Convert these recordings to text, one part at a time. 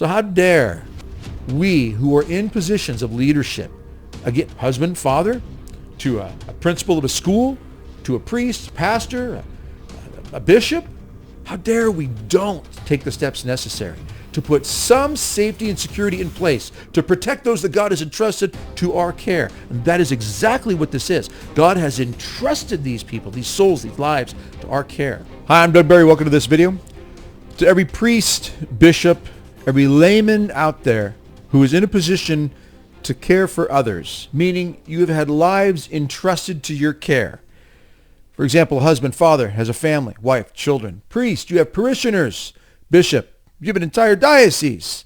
So how dare we who are in positions of leadership, again, husband, father, to a principal of a school, to a priest, pastor, a bishop, how dare we don't take the steps necessary to put some safety and security in place to protect those that God has entrusted to our care. And that is exactly what this is. God has entrusted these people, these souls, these lives to our care. Hi, I'm Doug Barry. Welcome to this video. To every priest, bishop, every layman out there who is in a position to care for others, meaning you have had lives entrusted to your care. For example, a husband, father, has a family, wife, children. Priest, you have parishioners. Bishop, you have an entire diocese.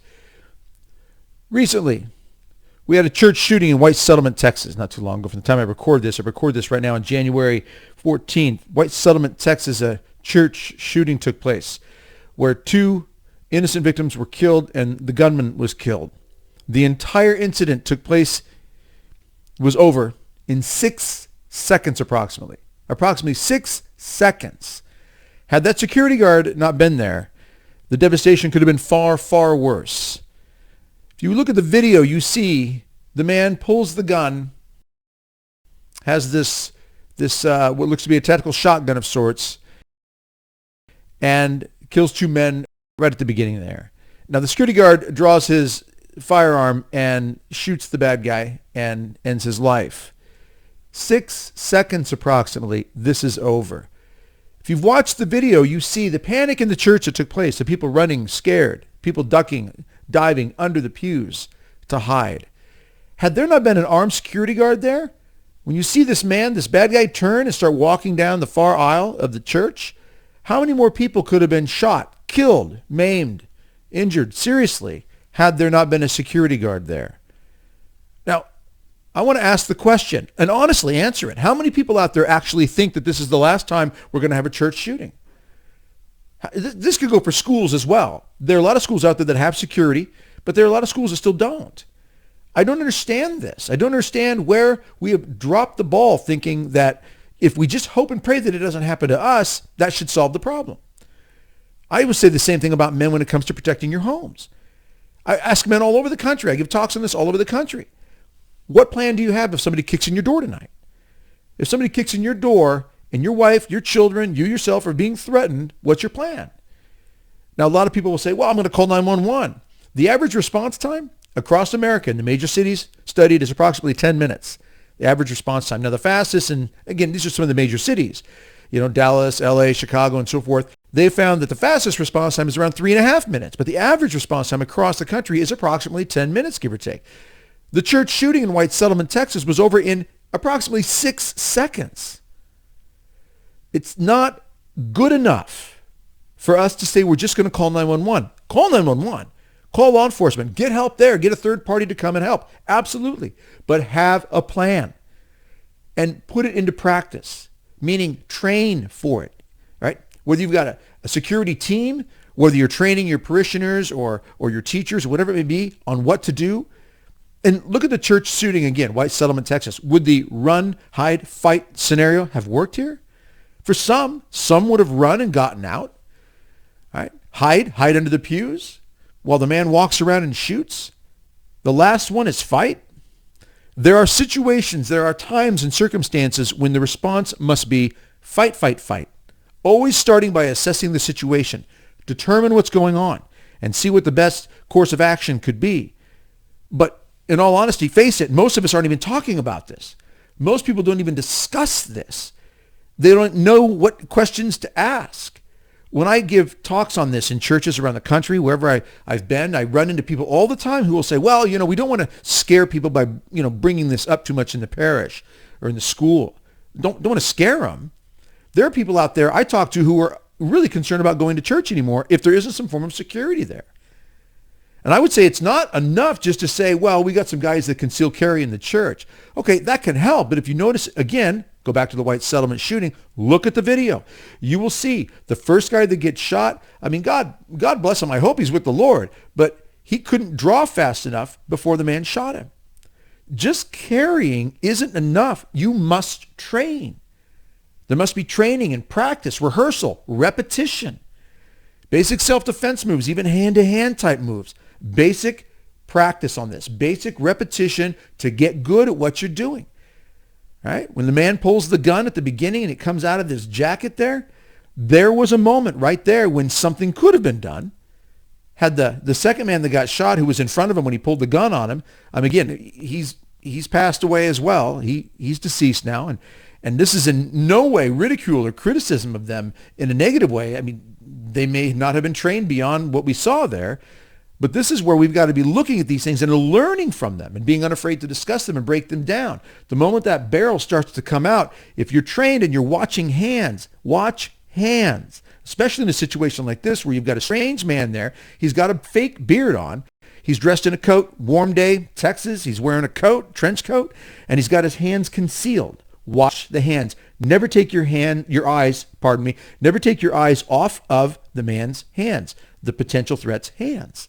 Recently, we had a church shooting in White Settlement, Texas, not too long ago. From the time I record this right now on January 14th. White Settlement, Texas, a church shooting took place where 2 innocent victims were killed and the gunman was killed. The entire incident was over in 6 seconds approximately. Approximately 6 seconds. Had that security guard not been there, the devastation could have been far, far worse. If you look at the video, you see the man pulls the gun, has this what looks to be a tactical shotgun of sorts, and kills 2 men right at the beginning there. Now the security guard draws his firearm and shoots the bad guy and ends his life. 6 seconds approximately, this is over. If you've watched the video, you see the panic in the church that took place, the people running scared, people ducking, diving under the pews to hide. Had there not been an armed security guard there, when you see this bad guy turn and start walking down the far aisle of the church, how many more people could have been shot, killed, maimed, injured seriously had there not been a security guard there? Now, I want to ask the question and honestly answer it. How many people out there actually think that this is the last time we're going to have a church shooting? This could go for schools as well. There are a lot of schools out there that have security, but there are a lot of schools that still don't. I don't understand this. I don't understand where we have dropped the ball thinking that if we just hope and pray that it doesn't happen to us, that should solve the problem. I would say the same thing about men when it comes to protecting your homes. I ask men all over the country. I give talks on this all over the country. What plan do you have if somebody kicks in your door tonight? If somebody kicks in your door and your wife, your children, you yourself are being threatened, what's your plan? Now, a lot of people will say, well, I'm going to call 911. The average response time across America in the major cities studied is approximately 10 minutes. The average response time. Now, the fastest, and again, these are some of the major cities, Dallas, LA, Chicago, and so forth. They found that the fastest response time is around 3.5 minutes, but the average response time across the country is approximately 10 minutes, give or take. The church shooting in White Settlement, Texas was over in approximately 6 seconds. It's not good enough for us to say we're just going to call 911. Call 911. Call law enforcement. Get help there. Get a third party to come and help. Absolutely. But have a plan and put it into practice, meaning train for it, right? Whether you've got a security team, whether you're training your parishioners or your teachers, whatever it may be, on what to do. And look at the church shooting again, White Settlement, Texas. Would the run, hide, fight scenario have worked here? For some would have run and gotten out. Right? Hide under the pews while the man walks around and shoots. The last one is fight. There are situations, there are times and circumstances when the response must be fight, fight, fight. Always starting by assessing the situation. Determine what's going on and see what the best course of action could be. But in all honesty, face it, most of us aren't even talking about this. Most people don't even discuss this. They don't know what questions to ask. When I give talks on this in churches around the country, wherever I've been, I run into people all the time who will say, well, we don't want to scare people by, bringing this up too much in the parish or in the school. Don't want to scare them. There are people out there I talk to who are really concerned about going to church anymore if there isn't some form of security there. And I would say it's not enough just to say, well, we got some guys that conceal carry in the church. Okay, that can help. But if you notice, again, go back to the White Settlement shooting, look at the video. You will see the first guy that gets shot. I mean, God bless him. I hope he's with the Lord. But he couldn't draw fast enough before the man shot him. Just carrying isn't enough. You must train. There must be training and practice, rehearsal, repetition. Basic self-defense moves, even hand-to-hand type moves. Basic practice on this. Basic repetition to get good at what you're doing. All right? When the man pulls the gun at the beginning and it comes out of this jacket there was a moment right there when something could have been done. Had the second man that got shot, who was in front of him when he pulled the gun on him, again, he's passed away as well. He's deceased now, and this is in no way ridicule or criticism of them in a negative way. I mean, they may not have been trained beyond what we saw there, but this is where we've got to be looking at these things and learning from them and being unafraid to discuss them and break them down. The moment that barrel starts to come out, if you're trained and you're watching hands, watch hands, especially in a situation like this where you've got a strange man there. He's got a fake beard on. He's dressed in a coat, warm day, Texas. He's wearing a coat, trench coat, and he's got his hands concealed. Watch the hands. Never take your eyes off of the man's hands, the potential threat's hands.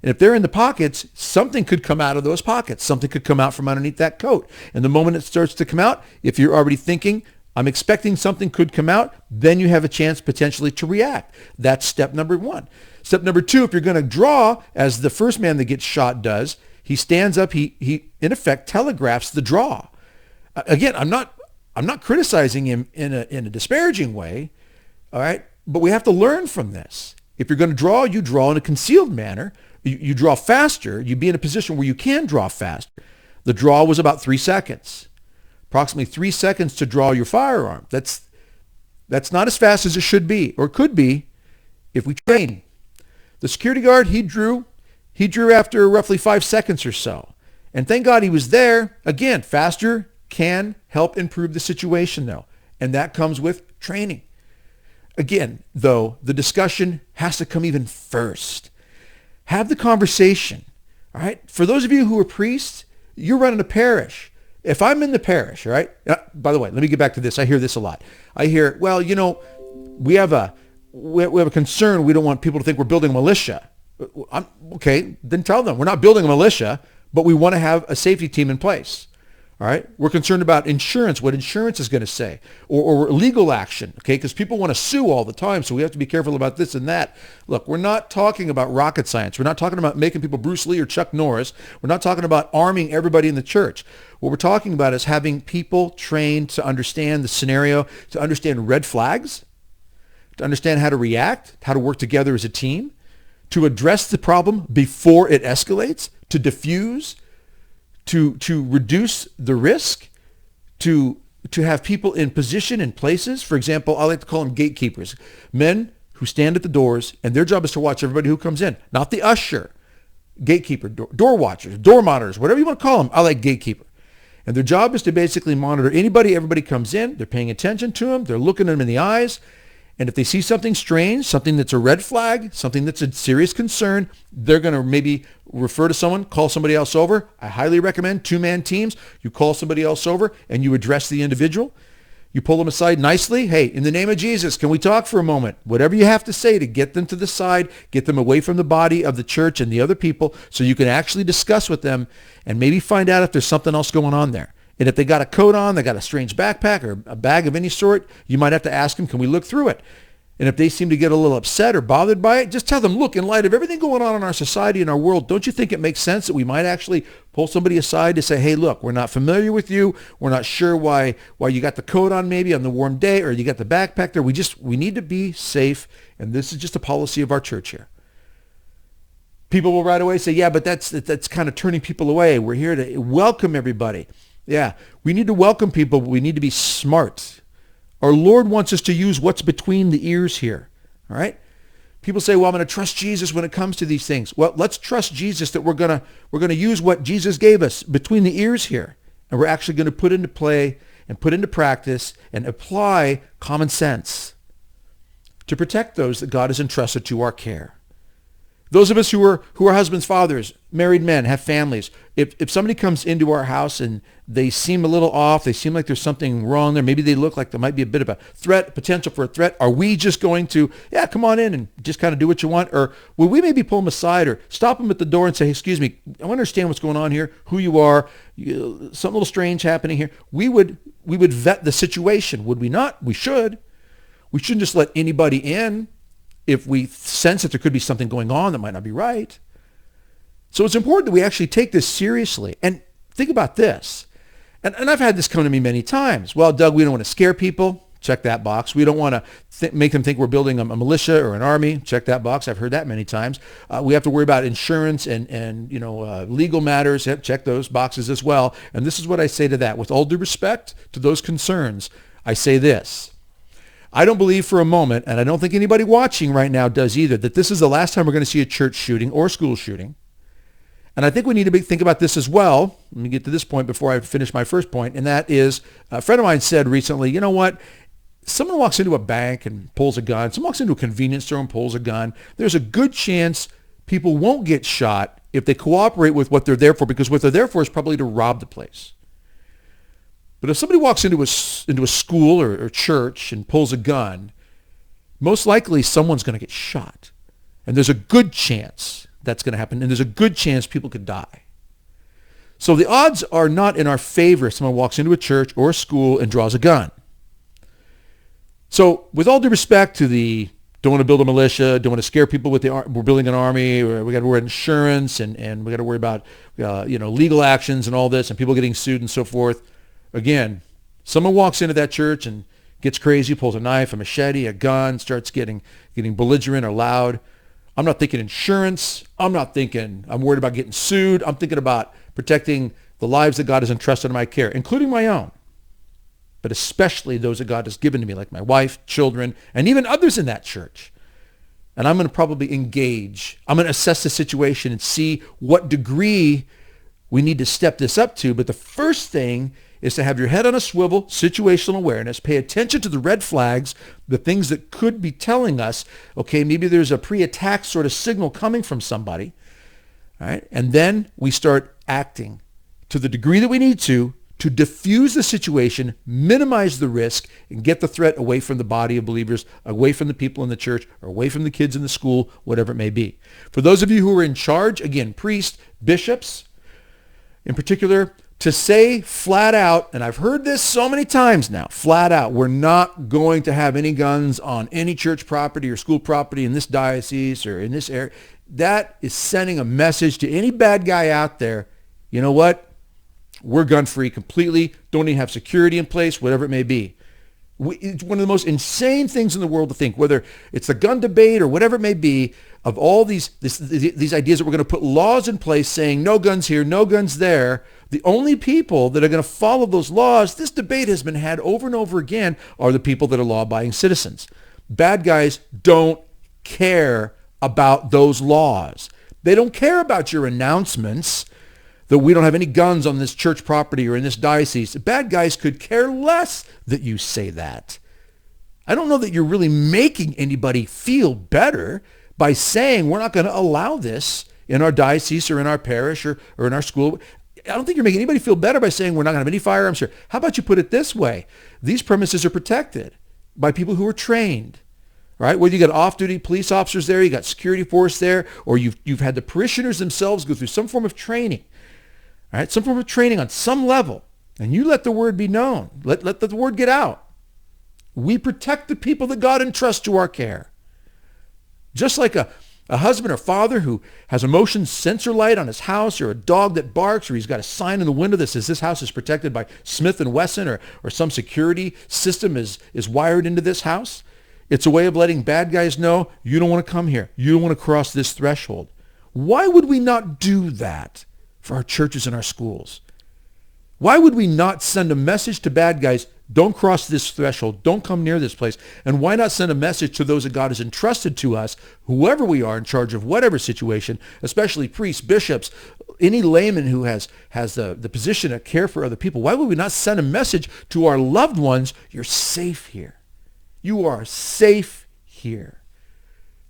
And if they're in the pockets, something could come out of those pockets. Something could come out from underneath that coat. And the moment it starts to come out, if you're already thinking, I'm expecting something could come out, then you have a chance potentially to react. That's step number one. Step number two, if you're going to draw, as the first man that gets shot does, he stands up, he in effect telegraphs the draw. Again, I'm not criticizing him in a disparaging way, all right? But we have to learn from this. If you're going to draw, you draw in a concealed manner. You draw faster. You be in a position where you can draw faster. The draw was about 3 seconds. Approximately 3 seconds to draw your firearm. That's not as fast as it should be or could be if we train. The security guard, he drew after roughly 5 seconds or so. And thank God he was there. Again, faster can help improve the situation though. And that comes with training. Again, though, the discussion has to come even first. Have the conversation. All right? For those of you who are priests, you're running a parish. If I'm in the parish, all right? By the way, let me get back to this. I hear this a lot. I hear, well, we have a concern. We don't want people to think we're building a militia. Okay, then tell them we're not building a militia, but we want to have a safety team in place. All right? We're concerned about insurance, what insurance is going to say, or legal action, okay? Because people want to sue all the time, so we have to be careful about this and that. Look, we're not talking about rocket science. We're not talking about making people Bruce Lee or Chuck Norris. We're not talking about arming everybody in the church. What we're talking about is having people trained to understand the scenario, to understand red flags, to understand how to react, how to work together as a team, to address the problem before it escalates, to diffuse, to reduce the risk, to have people in position and places. For example, I like to call them gatekeepers, men who stand at the doors, and their job is to watch everybody who comes in, not the usher. Gatekeeper, door watchers, door monitors, whatever you want to call them. I like gatekeeper. And their job is to basically monitor everybody comes in. They're paying attention to them. They're looking them in the eyes. And if they see something strange, something that's a red flag, something that's a serious concern, they're going to maybe refer to someone, call somebody else over. I highly recommend 2-man teams. You call somebody else over and you address the individual. You pull them aside nicely. Hey, in the name of Jesus, can we talk for a moment? Whatever you have to say to get them to the side, get them away from the body of the church and the other people so you can actually discuss with them and maybe find out if there's something else going on there. And if they got a coat on, they got a strange backpack or a bag of any sort, you might have to ask them, can we look through it? And if they seem to get a little upset or bothered by it, just tell them, look, in light of everything going on in our society and our world, don't you think it makes sense that we might actually pull somebody aside to say, hey, look, we're not familiar with you. We're not sure why you got the coat on maybe on the warm day or you got the backpack there. We need to be safe. And this is just a policy of our church here. People will right away say, yeah, but that's kind of turning people away. We're here to welcome everybody. Yeah, we need to welcome people, but we need to be smart. Our Lord wants us to use what's between the ears here, all right? People say, well, I'm going to trust Jesus when it comes to these things. Well, let's trust Jesus that we're going to use what Jesus gave us between the ears here, and we're actually going to put into play and put into practice and apply common sense to protect those that God has entrusted to our care. Those of us who are husbands, fathers, married men, have families, if somebody comes into our house and they seem a little off, they seem like there's something wrong there, maybe they look like there might be a bit of a threat, potential for a threat, are we just going to, yeah, come on in and just kind of do what you want? Or will we maybe pull them aside or stop them at the door and say, hey, excuse me, I want to understand what's going on here, who you are, something a little strange happening here. We would vet the situation, would we not? We should. We shouldn't just let anybody in if we sense that there could be something going on that might not be right. So it's important that we actually take this seriously. And think about this. And I've had this come to me many times. Well, Doug, we don't want to scare people. Check that box. We don't want to make them think we're building a militia or an army. Check that box. I've heard that many times. We have to worry about insurance and legal matters. Check those boxes as well. And this is what I say to that. With all due respect to those concerns, I say this. I don't believe for a moment, and I don't think anybody watching right now does either, that this is the last time we're going to see a church shooting or school shooting. And I think we need to think about this as well. Let me get to this point before I finish my first point, and that is a friend of mine said recently, you know what? Someone walks into a bank and pulls a gun. Someone walks into a convenience store and pulls a gun. There's a good chance people won't get shot if they cooperate with what they're there for, because what they're there for is probably to rob the place. But if somebody walks into a school or church and pulls a gun, most likely someone's going to get shot. And there's a good chance that's going to happen. And there's a good chance people could die. So the odds are not in our favor if someone walks into a church or a school and draws a gun. So with all due respect to the don't want to build a militia, don't want to scare people with we're building an army, or we got to worry about insurance and we got to worry about legal actions and all this and people getting sued and so forth. Again, someone walks into that church and gets crazy, pulls a knife, a machete, a gun, starts getting belligerent or loud. I'm not thinking insurance. I'm not thinking I'm worried about getting sued. I'm thinking about protecting the lives that God has entrusted in my care, including my own, but especially those that God has given to me, like my wife, children, and even others in that church. And I'm going to probably engage. I'm going to assess the situation and see what degree we need to step this up to. But the first thing is to have your head on a swivel, situational awareness, pay attention to the red flags, the things that could be telling us, okay, maybe there's a pre-attack sort of signal coming from somebody, all right? And then we start acting to the degree that we need to diffuse the situation, minimize the risk, and get the threat away from the body of believers, away from the people in the church, or away from the kids in the school, whatever it may be. For those of you who are in charge, again, priests, bishops, in particular, to say flat out, and I've heard this so many times now, flat out, we're not going to have any guns on any church property or school property in this diocese or in this area. That is sending a message to any bad guy out there. You know what? We're gun-free completely. Don't even have security in place, whatever it may be. It's one of the most insane things in the world to think, whether it's the gun debate or whatever it may be, of all these ideas that we're going to put laws in place saying no guns here, no guns there. The only people that are going to follow those laws, this debate has been had over and over again, are the people that are law-abiding citizens. Bad guys don't care about those laws. They don't care about your announcements that we don't have any guns on this church property or in this diocese. Bad guys could care less that you say that. I don't know that you're really making anybody feel better by saying we're not going to allow this in our diocese or in our parish or in our school. I don't think you're making anybody feel better by saying we're not going to have any firearms here. How about you put it this way? These premises are protected by people who are trained, right? Whether you got off-duty police officers there, you got security force there, or you've had the parishioners themselves go through some form of training, right? Some form of training on some level, and you let the word be known. Let the word get out. We protect the people that God entrusts to our care. Just like a husband or father who has a motion sensor light on his house, or a dog that barks, or he's got a sign in the window that says this house is protected by Smith & Wesson, or some security system is wired into this house. It's a way of letting bad guys know you don't want to come here. You don't want to cross this threshold. Why would we not do that for our churches and our schools? Why would we not send a message to bad guys, don't cross this threshold, don't come near this place? And why not send a message to those that God has entrusted to us, whoever we are in charge of whatever situation, especially priests, bishops, any layman who has the position to care for other people? Why would we not send a message to our loved ones, you're safe here. You are safe here.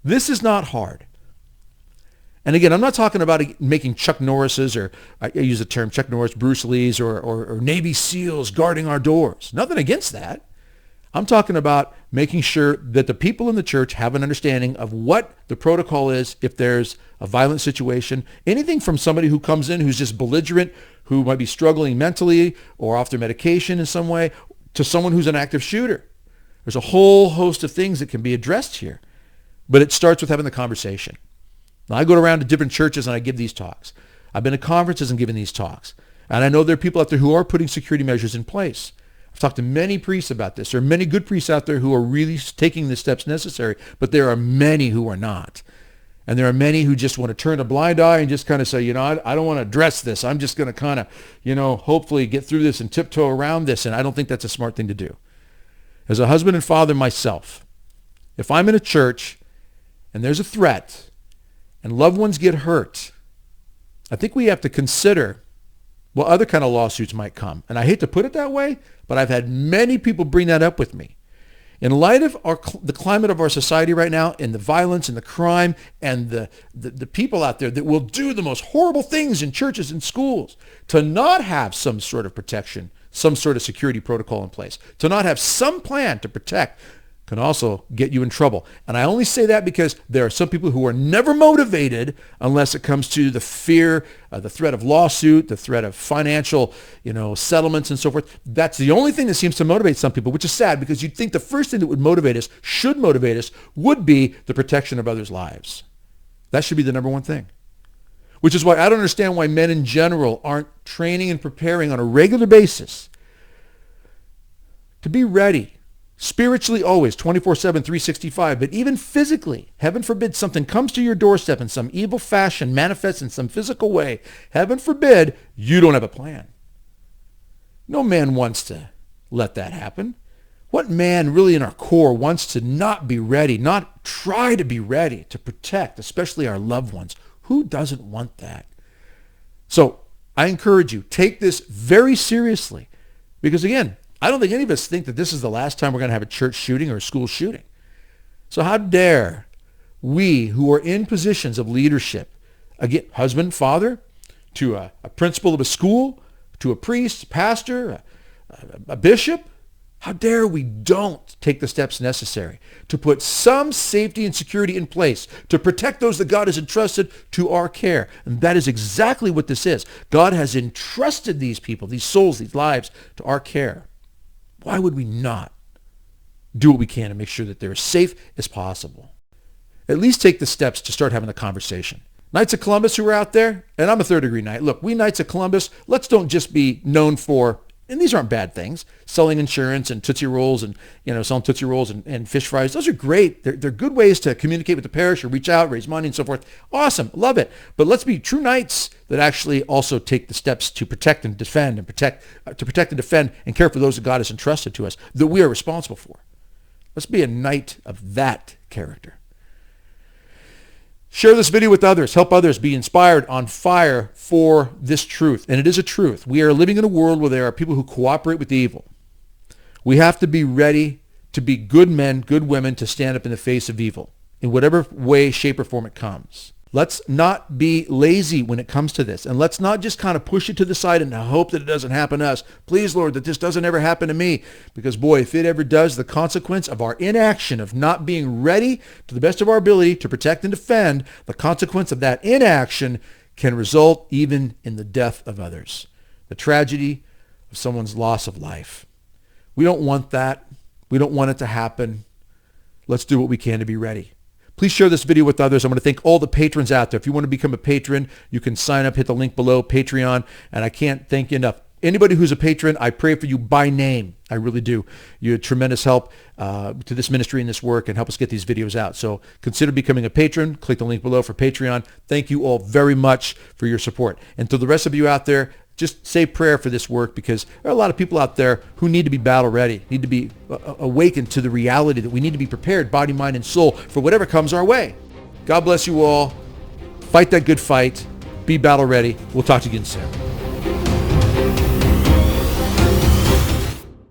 This is not hard. And again, I'm not talking about making Chuck Norris's, or I use the term Chuck Norris, Bruce Lee's, or Navy SEALs guarding our doors. Nothing against that. I'm talking about making sure that the people in the church have an understanding of what the protocol is if there's a violent situation. Anything from somebody who comes in who's just belligerent, who might be struggling mentally or off their medication in some way, to someone who's an active shooter. There's a whole host of things that can be addressed here. But it starts with having the conversation. Now, I go around to different churches and I give these talks. I've been to conferences and given these talks. And I know there are people out there who are putting security measures in place. I've talked to many priests about this. There are many good priests out there who are really taking the steps necessary, but there are many who are not. And there are many who just want to turn a blind eye and just kind of say, I don't want to address this. I'm just going to kind of, hopefully get through this and tiptoe around this. And I don't think that's a smart thing to do. As a husband and father myself, if I'm in a church and there's a threat and loved ones get hurt, I think we have to consider what other kind of lawsuits might come. And I hate to put it that way, but I've had many people bring that up with me. In light of the climate of our society right now, and the violence and the crime and the people out there that will do the most horrible things in churches and schools, to not have some sort of protection, some sort of security protocol in place, to not have some plan to protect, can also get you in trouble. And I only say that because there are some people who are never motivated unless it comes to the fear, the threat of lawsuit, the threat of financial, settlements and so forth. That's the only thing that seems to motivate some people, which is sad because you'd think the first thing that would motivate us, should motivate us, would be the protection of others' lives. That should be the number one thing. Which is why I don't understand why men in general aren't training and preparing on a regular basis to be ready. Spiritually always, 24/7, 365, but even physically, heaven forbid something comes to your doorstep in some evil fashion, manifests in some physical way. Heaven forbid you don't have a plan. No man wants to let that happen. What man really in our core wants to not be ready, not try to be ready to protect, especially our loved ones? Who doesn't want that? So I encourage you, take this very seriously because again, I don't think any of us think that this is the last time we're going to have a church shooting or a school shooting. So how dare we who are in positions of leadership, again, husband, father, to a principal of a school, to a priest, pastor, a bishop, how dare we don't take the steps necessary to put some safety and security in place to protect those that God has entrusted to our care. And that is exactly what this is. God has entrusted these people, these souls, these lives to our care. Why would we not do what we can to make sure that they're as safe as possible? At least take the steps to start having the conversation. Knights of Columbus who are out there, and I'm a third degree knight. Look, we Knights of Columbus, let's don't just be known for, and these aren't bad things, selling insurance and Tootsie Rolls and, selling Tootsie Rolls and fish fries. Those are great. They're good ways to communicate with the parish or reach out, raise money and so forth. Awesome. Love it. But let's be true knights that actually also take the steps to protect and defend and defend and care for those that God has entrusted to us that we are responsible for. Let's be a knight of that character. Share this video with others. Help others be inspired, on fire for this truth. And it is a truth. We are living in a world where there are people who cooperate with evil. We have to be ready to be good men, good women, to stand up in the face of evil in whatever way, shape, or form it comes. Let's not be lazy when it comes to this. And let's not just kind of push it to the side and hope that it doesn't happen to us. Please, Lord, that this doesn't ever happen to me. Because, boy, if it ever does, the consequence of our inaction, of not being ready to the best of our ability to protect and defend, the consequence of that inaction can result even in the death of others. The tragedy of someone's loss of life. We don't want that. We don't want it to happen. Let's do what we can to be ready. Please share this video with others. I want to thank all the patrons out there. If you want to become a patron, you can sign up, hit the link below, Patreon. And I can't thank you enough. Anybody who's a patron, I pray for you by name. I really do. You had tremendous help to this ministry and this work and help us get these videos out. So consider becoming a patron. Click the link below for Patreon. Thank you all very much for your support. And to the rest of you out there, just say prayer for this work because there are a lot of people out there who need to be battle ready, need to be awakened to the reality that we need to be prepared, body, mind, and soul, for whatever comes our way. God bless you all. Fight that good fight. Be battle ready. We'll talk to you again soon.